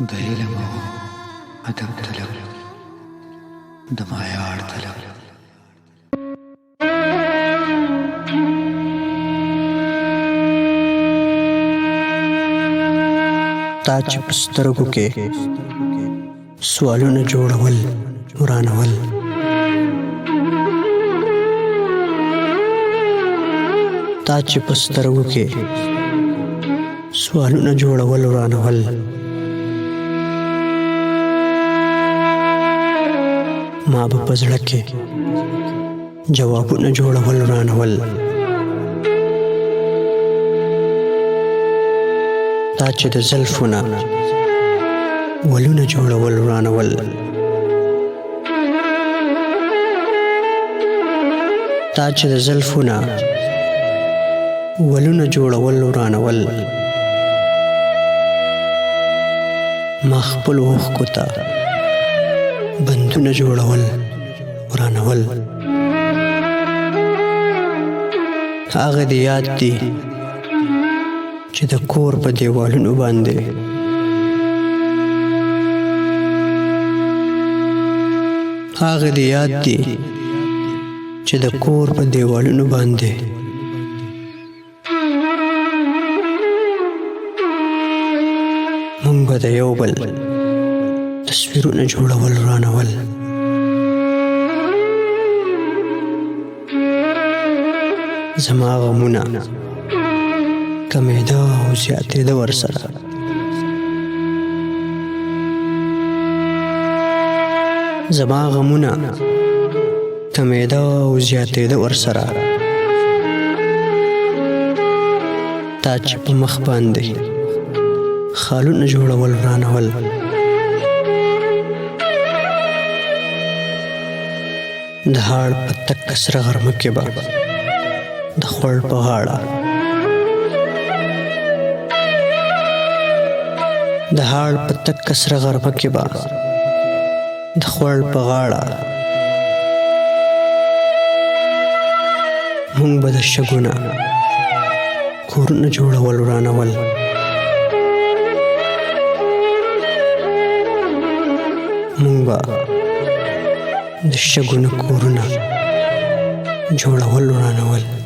د علم او ادب طلب د معیار طلب تا چې په سترګو کې سوالونه جوړول ورانول تا چې په سترګو کې سوالونه جوړول ورانول ما به په زړه کې جوابونه جوړول ورانول تا چې د زلفونه ولونه جوړول ورانول تا چې د زلفونه ولونه جوړول ورانول ما خپل اوښکو ته بندونه جوړول ورانول هغه دې یاد دي چې د کور په دیوالونو باندې هغه دې یاد دي چې د کور په دیوالونو باندې مونږ به د یو بل تصویرونه جوړول ورانول زما غمونه کمیده او زیاتېده ورسره زما غمونه کمیده او زیاتېده ورسره تا چې په مخ باندې خالونه جوړول ورانول د هاړ په تک سره غرمه کې به د خوړ په غاړه د هاړ په تک سره غرمه کې به د خوړ په غاړه مونږ به د شګونه کورونه جوړول ورانول مونږ به د شګونه کورونه جوړول ورانول